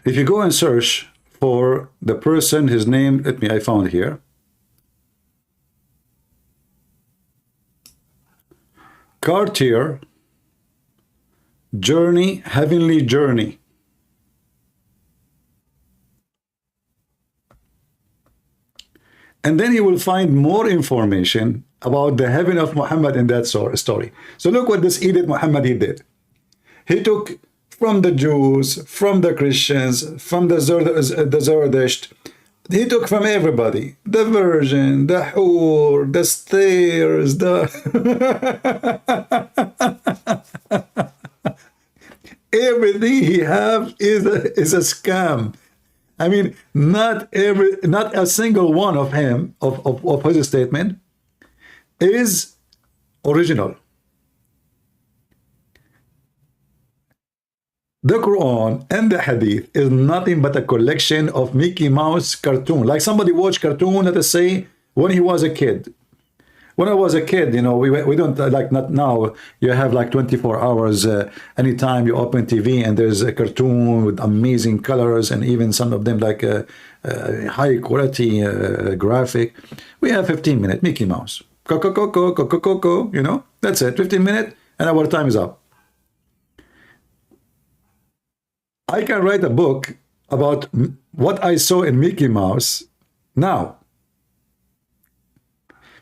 If you go and search for the person, his name, I found here. Cartier, Journey, Heavenly Journey. And then you will find more information about the heaven of Muhammad in that story. So look what this Edith Muhammad he did. He took from the Jews, from the Christians, from the Zoroastrian. He took from everybody. The virgin, the whore, the stairs, the... Everything he have is a scam. I mean, not a single one of him, of his statement, is original. The Quran and the Hadith is nothing but a collection of Mickey Mouse cartoon. Like somebody watched cartoon, let us say, when he was a kid. When I was a kid, you know, we don't, like, not now, you have like 24 hours, anytime you open TV and there's a cartoon with amazing colors and even some of them like high quality graphic. We have 15-minute Mickey Mouse. Coco, you know, that's it, 15 minutes and our time is up. I can write a book about what I saw in Mickey Mouse now.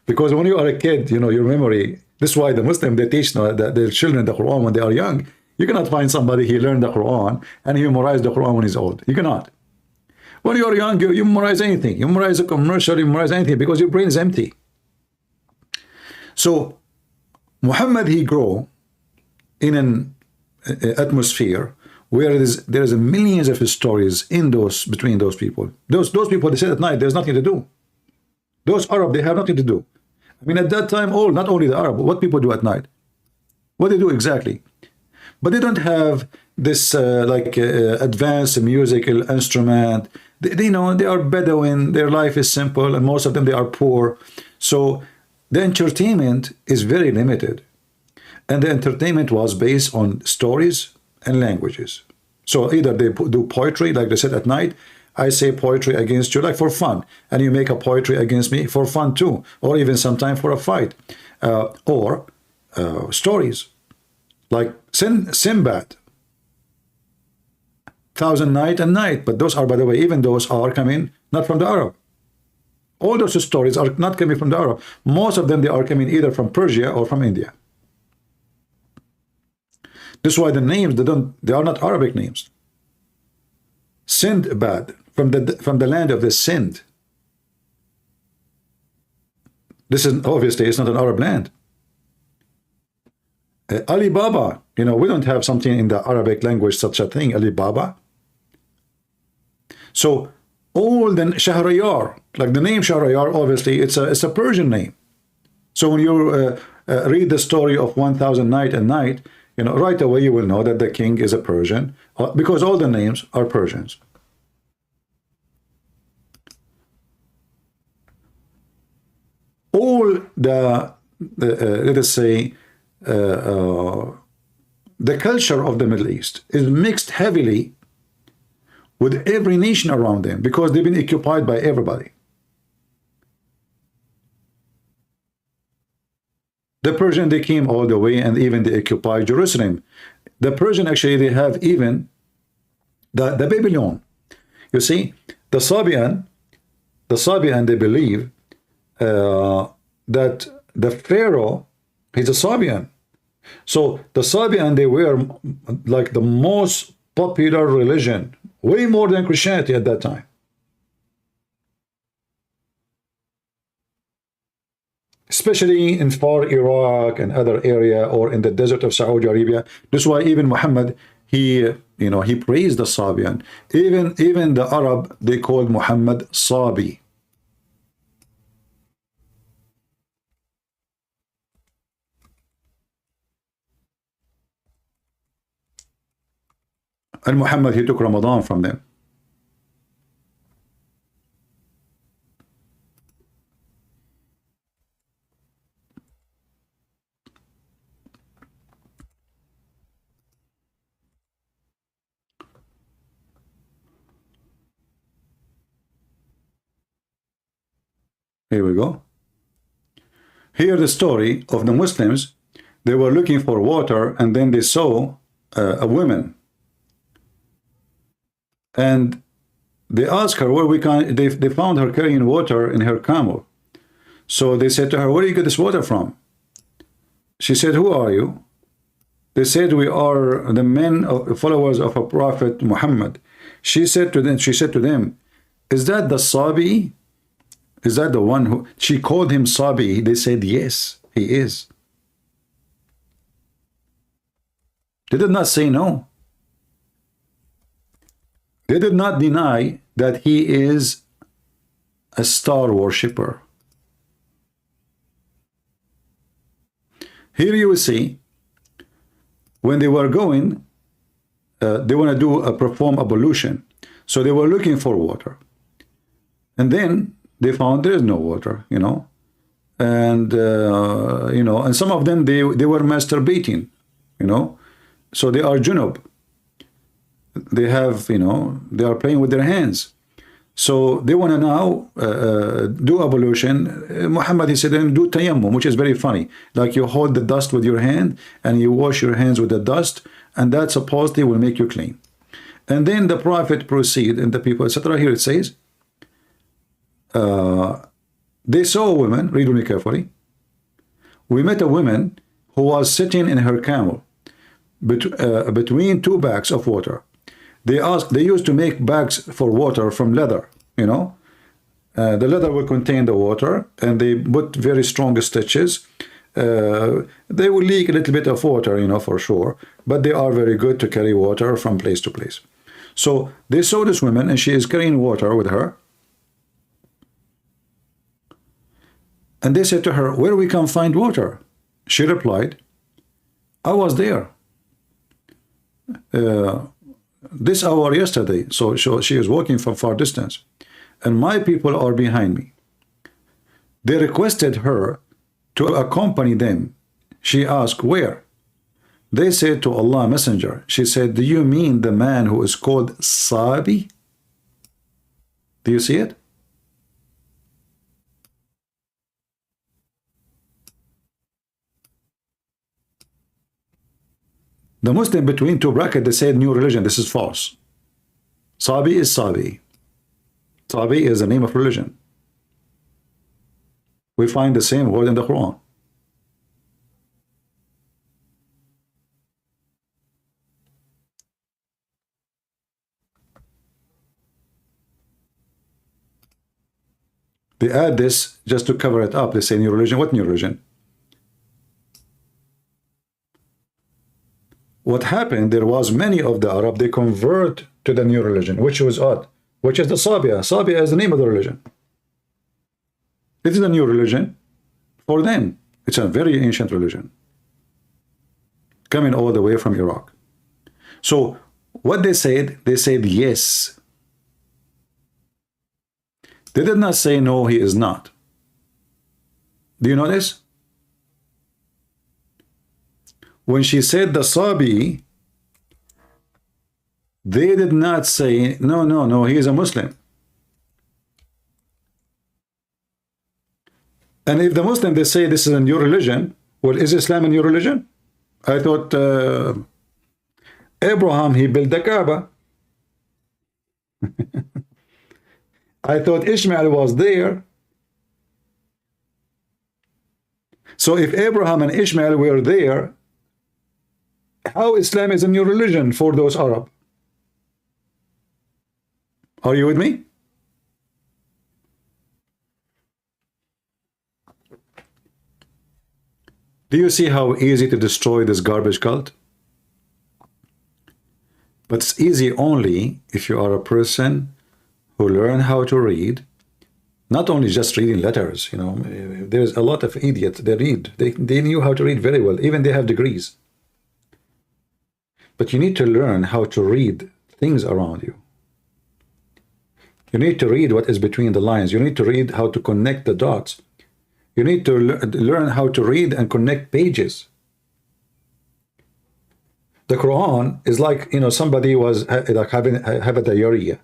Because when you are a kid, you know, your memory, this is why the Muslim, they teach their children the Quran when they are young. You cannot find somebody, he learned the Quran and he memorized the Quran when he's old. You cannot. When you are young, you memorize anything. You memorize a commercial, you memorize anything because your brain is empty. So Muhammad, he grew in an atmosphere where there is millions of stories in between those people. Those people, they said at night, there's nothing to do. Those Arab, they have nothing to do. I mean, at that time, not only the Arab, what people do at night, what they do exactly. But they don't have this advanced musical instrument. They know they are Bedouin, their life is simple, and most of them, they are poor. So the entertainment is very limited. And the entertainment was based on stories and languages. So either they do poetry, like they said at night, I say poetry against you, like for fun, and you make a poetry against me for fun too, or even sometimes for a fight, or stories like Sinbad, Thousand Night and Night. But those are, by the way, even those are coming not from the Arab. All those stories are not coming from the Arab. Most of them, they are coming either from Persia or from India. This is why the names, they are not Arabic names. Sindbad, from the land of the Sind. This is obviously, it's not an Arab land. Alibaba, you know, we don't have something in the Arabic language, such a thing, Alibaba. So all the Shahriyar, like the name Shahriyar, obviously it's a Persian name. So when you read the story of 1000 Night and Night, you know, right away you will know that the king is a Persian, because all the names are Persians. All the let us say, the culture of the Middle East is mixed heavily with every nation around them because they've been occupied by everybody. The Persian, they came all the way and even they occupied Jerusalem. The Persian, actually, they have even the Babylon. You see, the Sabaean, they believe that the Pharaoh, he's a Sabaean. So the Sabaean, they were like the most popular religion, way more than Christianity at that time. Especially in far Iraq and other area, or in the desert of Saudi Arabia. This is why even Muhammad, he praised the Sabaean. Even the Arab, they called Muhammad Sabi. And Muhammad, he took Ramadan from them. Here we go. Here the story of the Muslims. They were looking for water, and then they saw a woman, and they asked her where we can. They found her carrying water in her camel. So they said to her, "Where do you get this water from?" She said, "Who are you?" They said, "We are the men of followers of a prophet Muhammad." She said to them, "Is that the Sabi? Is that the one who..." She called him Sabi. They said, "Yes, he is." They did not say no. They did not deny that he is a star worshipper. Here you will see, when they were going, they want to perform ablution. So they were looking for water. And then they found there is no water, you know. And, you know, and some of them, they were masturbating, you know. So they are junub. They have, you know, they are playing with their hands. So they want to now do ablution. Muhammad, he said, do tayammum, which is very funny. Like you hold the dust with your hand and you wash your hands with the dust, and that supposedly will make you clean. And then the Prophet proceed, and the people, etc. Here it says, they saw a woman, read with me carefully. We met a woman who was sitting in her camel between two bags of water. They used to make bags for water from leather, you know. The leather will contain the water, and they put very strong stitches. They will leak a little bit of water, you know, for sure, but they are very good to carry water from place to place. So they saw this woman, and she is carrying water with her. And they said to her, "Where we can find water?" She replied, "I was there this hour yesterday." So she is walking from far distance, and my people are behind me. They requested her to accompany them. She asked, "Where?" They said, "To Allah Messenger." She said, "Do you mean the man who is called Sabi?" Do you see it? The Muslim between two brackets, they said new religion. This is false. Sabi is Sabi. Sabi is the name of religion. We find the same word in the Quran. They add this just to cover it up. They say new religion. What new religion? What happened, there was many of the Arab, they convert to the new religion, which was odd, which is the Sabia. Sabia is the name of the religion. It is a new religion for them. It's a very ancient religion, coming all the way from Iraq. So what they said yes. They did not say no, he is not. Do you know this? When she said the Sabi, they did not say, no, he is a Muslim. And if the Muslim, they say this is a new religion, well, is Islam a new religion? I thought Abraham, he built the Kaaba. I thought Ishmael was there. So if Abraham and Ishmael were there, how Islam is a new religion for those Arab? Are you with me? Do you see how easy to destroy this garbage cult? But it's easy only if you are a person who learn how to read, not only just reading letters, you know. There's a lot of idiots, they read. They knew how to read very well, even they have degrees. But you need to learn how to read things around you. You need to read what is between the lines. You need to read how to connect the dots. You need to learn how to read and connect pages. The Quran is like, you know, somebody was like have a diarrhea,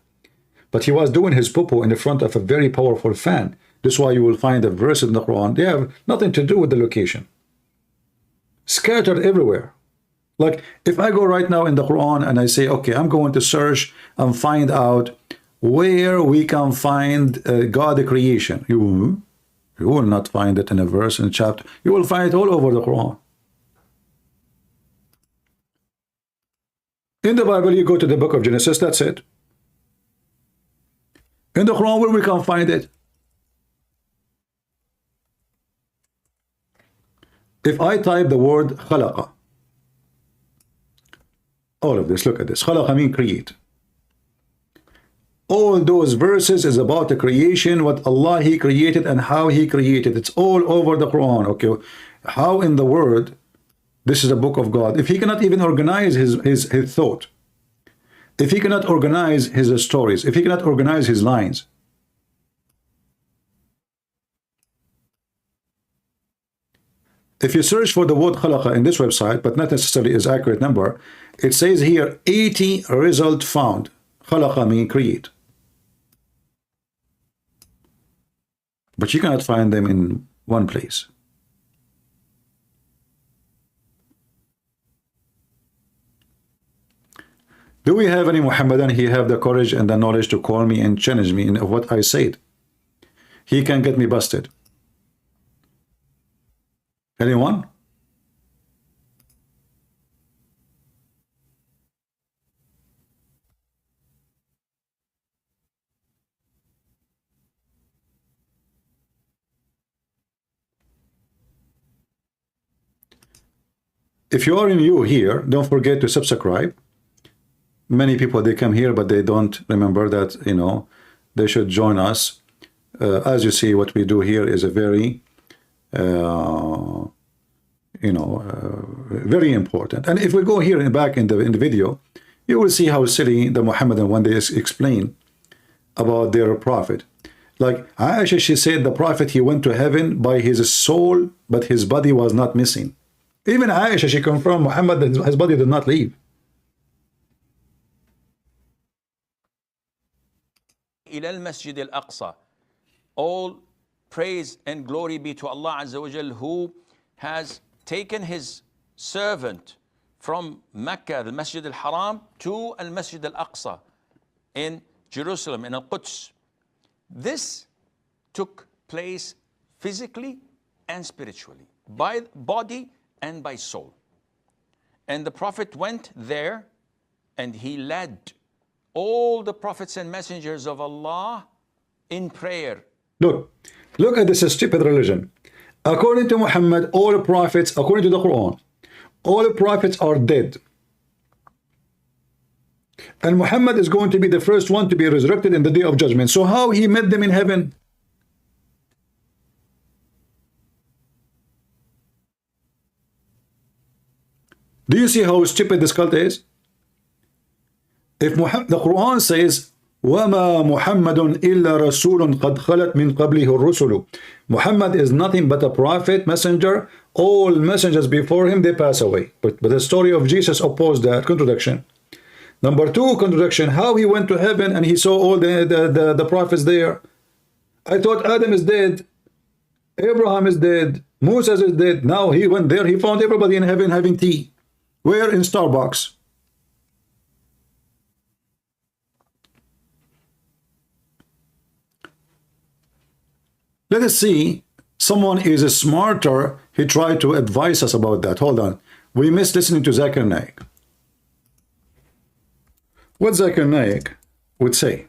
but he was doing his poo-poo in the front of a very powerful fan. This is why you will find the verses in the Quran. They have nothing to do with the location. Scattered everywhere. Like if I go right now in the Quran and I say, okay, I'm going to search and find out where we can find God the creation. You will not find it in a verse, in a chapter. You will find it all over the Quran. In the Bible, you go to the book of Genesis, that's it. In the Quran, where we can find it? If I type the word khalaqa, all of this, look at this. Khalaqa means create. All those verses is about the creation, what Allah He created and how He created. It's all over the Quran. Okay, how in the world this is a book of God? If He cannot even organize his thought, if He cannot organize His stories, if He cannot organize His lines, if you search for the word khalaqa in this website, but not necessarily is accurate number, it says here 80 result found. Khalaqa means create. But you cannot find them in one place. Do we have any Muhammadan? He have the courage and the knowledge to call me and challenge me in what I said. He can get me busted. Anyone? If you are new here, don't forget to subscribe. Many people, they come here, but they don't remember that, you know, they should join us. As you see, what we do here is a very, very important. And if we go here and back in the video, you will see how silly the Muhammadan when they explain about their prophet. Like Aisha, she said the prophet, he went to heaven by his soul, but his body was not missing. Even Aisha, she confirmed Muhammad that his body did not leave. إلى المسجد الأقصى. All praise and glory be to Allah Azza wa Jal, who has taken his servant from Mecca, the Masjid al-Haram, to al-Masjid al-Aqsa in Jerusalem, in Al-Quds. This took place physically and spiritually, by body and by soul. And the Prophet went there and he led all the prophets and messengers of Allah in prayer. Look at this stupid religion. According to Muhammad, all prophets, according to the Quran, all prophets are dead. And Muhammad is going to be the first one to be resurrected in the day of judgment. So how he met them in heaven? Do you see how stupid this cult is? If the Quran says, وَمَا مُحَمَّدٌ إِلَّا رَسُولٌ قَدْ خَلَتْ مِنْ قَبْلِهِ الرُّسُلُ. Muhammad is nothing but a prophet, messenger. All messengers before him, they pass away. But the story of Jesus opposed that contradiction. Number two contradiction, how he went to heaven and he saw all the prophets there. I thought Adam is dead, Abraham is dead, Moses is dead. Now he went there, he found everybody in heaven having tea. Where? In Starbucks. Let us see, someone is smarter, he tried to advise us about that. Hold on, we missed listening to Zakir Naik. What Zakir Naik would say.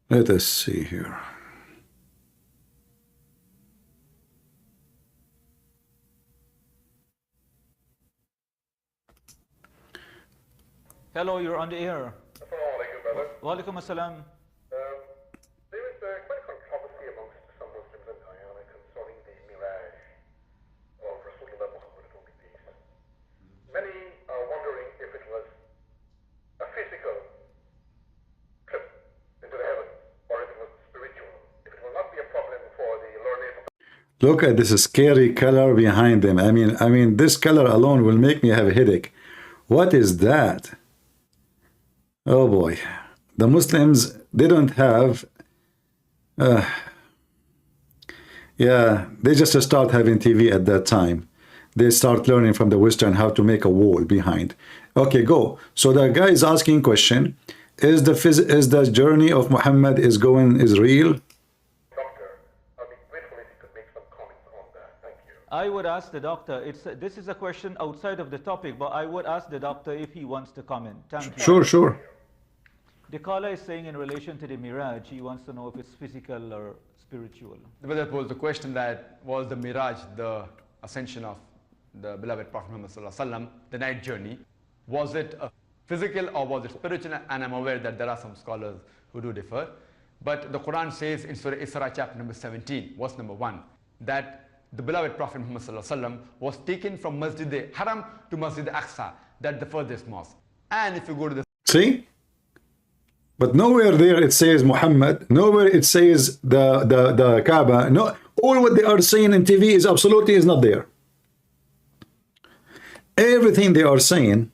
Let us see here. Hello, you're on the air. Assalamu alaikum, brother. Wa alaikum assalam. There is quite a controversy amongst some Muslims in Guyana concerning the mirage of Rasulullah Muhammad, peace. Many Look at this scary color behind them. I mean, this color alone will make me have a headache. What is that? Oh boy. The Muslims, they don't have... yeah, they just start having TV at that time. They start learning from the Western how to make a wall behind. Okay, go. So the guy is asking question: is the journey of Muhammad is real? Doctor, I'd be grateful if you could make some comments on that. Thank you. I would ask the doctor, this is a question outside of the topic, but I would ask the doctor if he wants to comment. Thank you. Sure, sure. The caller is saying in relation to the Miraj, he wants to know if it's physical or spiritual. Whether it was the question that was the Miraj, the ascension of the beloved Prophet Muhammad Sallallahu Alaihi Wasallam, the night journey, was it a physical or was it spiritual? And I'm aware that there are some scholars who do differ. But the Quran says in Surah Isra chapter number 17, verse number 1, that the beloved Prophet Muhammad Sallallahu Alaihi Wasallam was taken from Masjid al-Haram to Masjid al-Aqsa, that the furthest mosque. And if you go to the... See? But nowhere there it says Muhammad, nowhere it says the Kaaba. No, all what they are saying in TV is absolutely not there. Everything they are saying,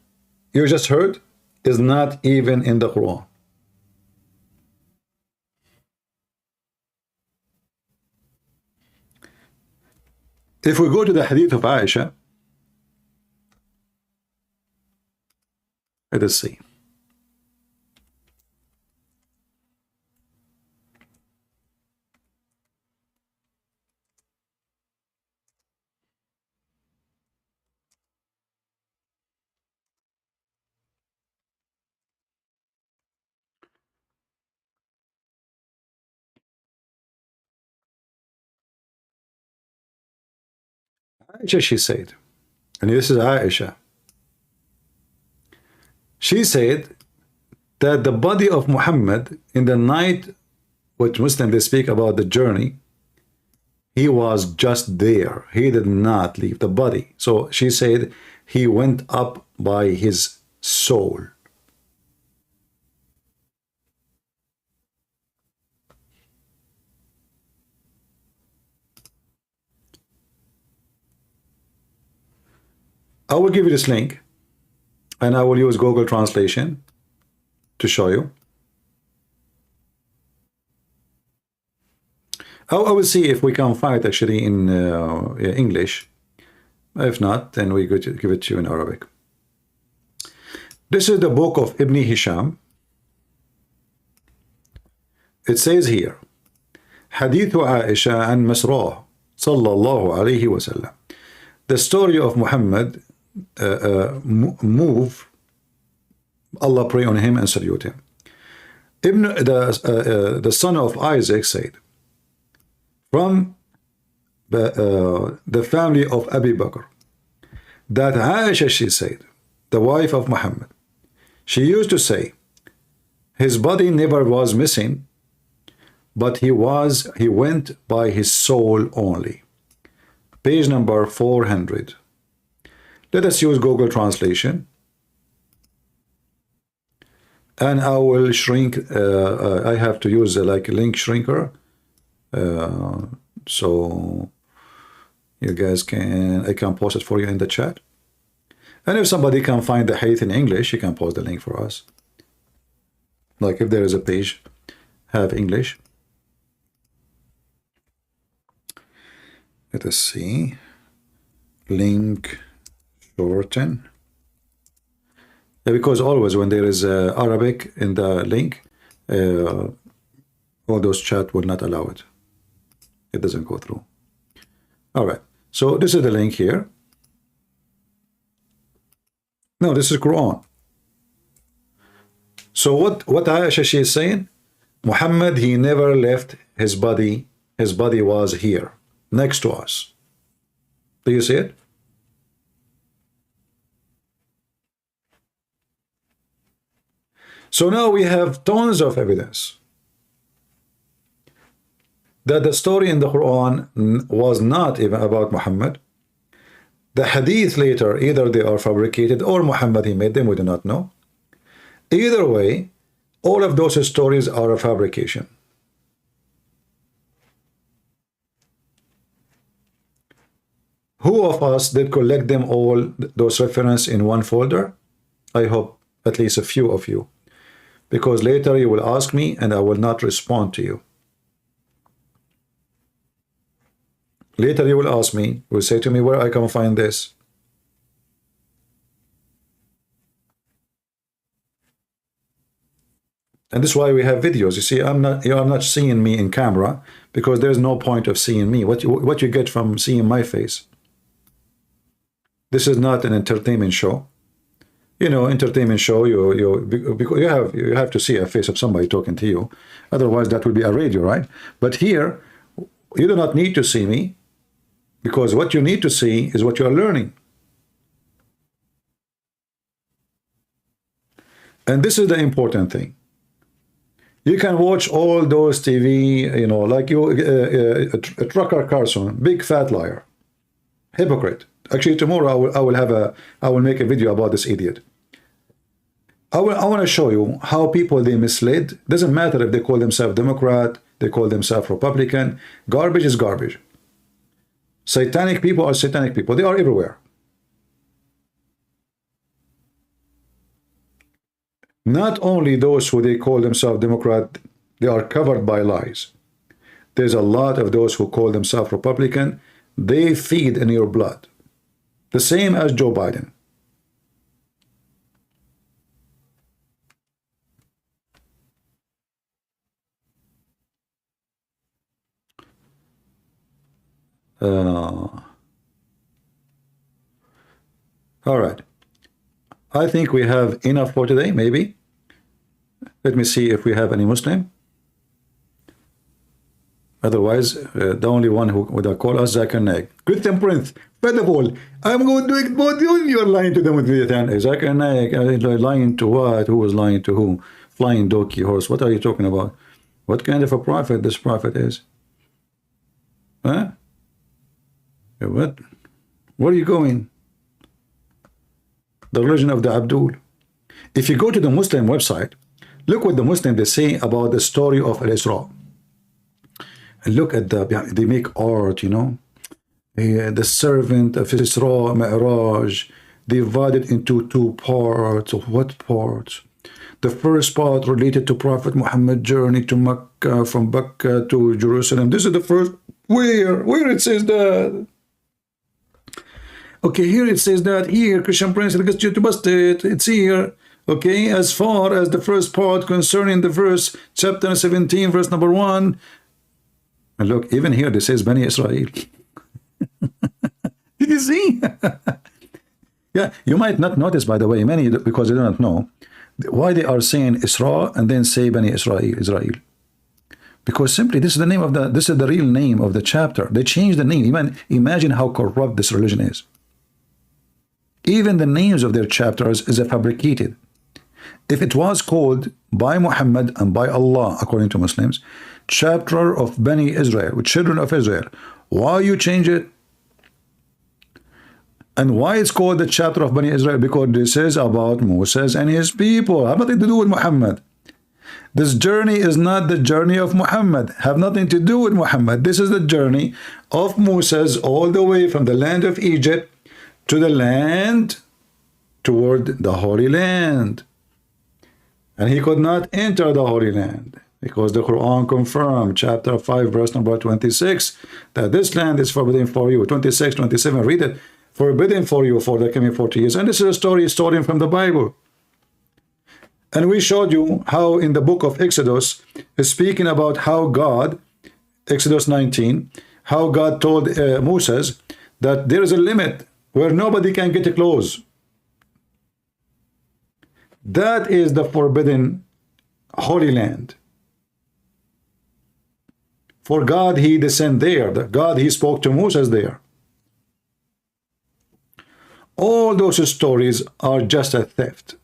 you just heard, is not even in the Quran. If we go to the hadith of Aisha, let us see. Aisha, she said, and this is Aisha, she said that the body of Muhammad in the night, which Muslims they speak about the journey, he was just there. He did not leave the body. So she said he went up by his soul. I will give you this link and I will use Google Translation to show you. I will see if we can find it actually in English. If not, then we could give it to you in Arabic. This is the book of Ibn Hisham. It says here, Hadith Aisha and Masrah sallallahu alayhi wa sallam. The story of Muhammad move, Allah pray on him and salute him. The son of Isaac said, from the family of Abi Bakr, that Aisha, she said, the wife of Muhammad, she used to say, his body never was missing, but he went by his soul only. Page number 400. Let us use Google Translation. And I will shrink, I have to use like a link shrinker. So you guys I can post it for you in the chat. And if somebody can find the hadith in English, you can post the link for us. Like if there is a page, have English. Let us see. Link shorten. Yeah, because always when there is Arabic in the link, all those chat will not allow it. It doesn't go through. All right. So this is the link here. No, this is Quran. So what Aisha, she is saying, Muhammad, he never left his body. His body was here, next to us. Do you see it? So now we have tons of evidence that the story in the Quran was not even about Muhammad. The hadith later, either they are fabricated or Muhammad, he made them, we do not know. Either way, all of those stories are a fabrication. Who of us did collect them all, those references in one folder? I hope at least a few of you. Because later you will ask me and I will not respond to you. Later you will ask me, you will say to me where I can find this. And this is why we have videos. You see, I'm not seeing me in camera because there's no point of seeing me. What you get from seeing my face. This is not an entertainment show. You know, entertainment show, you have to see a face of somebody talking to you. Otherwise, that would be a radio, right? But here, you do not need to see me because what you need to see is what you are learning. And this is the important thing. You can watch all those TV, you know, like a Trucker Carson, big fat liar, hypocrite. Actually, tomorrow I will make a video about this idiot. I want to show you how people they misled. Doesn't matter if they call themselves Democrat, they call themselves Republican. Garbage is garbage. Satanic people are satanic people. They are everywhere. Not only those who they call themselves Democrat, they are covered by lies. There's a lot of those who call themselves Republican. They feed in your blood. The same as Joe Biden. All right. I think we have enough for today, maybe. Let me see if we have any Muslim. Otherwise, the only one who would call us Zakir Naik. Christian Prince, first of all, I'm going to expose you. You're lying to them with Zakir Naik. Lying to what? Who was lying to who? Flying donkey horse. What are you talking about? What kind of a prophet this prophet is? Huh? What? Where are you going? The religion of the Abdul. If you go to the Muslim website, look what the Muslims they say about the story of Al-Isra. And look at they make art, you know. The servant of Isra Mi'raj divided into two parts. What parts? The first part related to Prophet Muhammad journey to Mecca, from Mecca to Jerusalem. This is the first. Where it says that? Okay, here it says that. Here, Christian Prince, it's here. Okay, as far as the first part concerning the verse, chapter 17, verse number 1. And look, even here, this says Bani Israel. Did you see? Yeah, you might not notice, by the way, many, because they do not know, why they are saying Isra and then say Bani Israel. Because simply, this is the name of this is the real name of the chapter. They changed the name. Imagine how corrupt this religion is. Even the names of their chapters is fabricated. If it was called by Muhammad and by Allah, according to Muslims, chapter of Bani Israel, with children of Israel, why you change it? And why it's called the chapter of Bani Israel? Because this is about Moses and his people. Have nothing to do with Muhammad. This journey is not the journey of Muhammad. Have nothing to do with Muhammad. This is the journey of Moses all the way from the land of Egypt to the land toward the Holy Land. And he could not enter the Holy Land because the Quran confirmed, chapter 5, verse number 26, that this land is forbidden for you. 26, 27, read it. Forbidden for you for the coming 40 years. And this is a story from the Bible. And we showed you how in the book of Exodus, speaking about how God, Exodus 19, how God told Moses that there is a limit where nobody can get close. That is the forbidden Holy Land. For God, he descended there. God, he spoke to Moses there. All those stories are just a theft.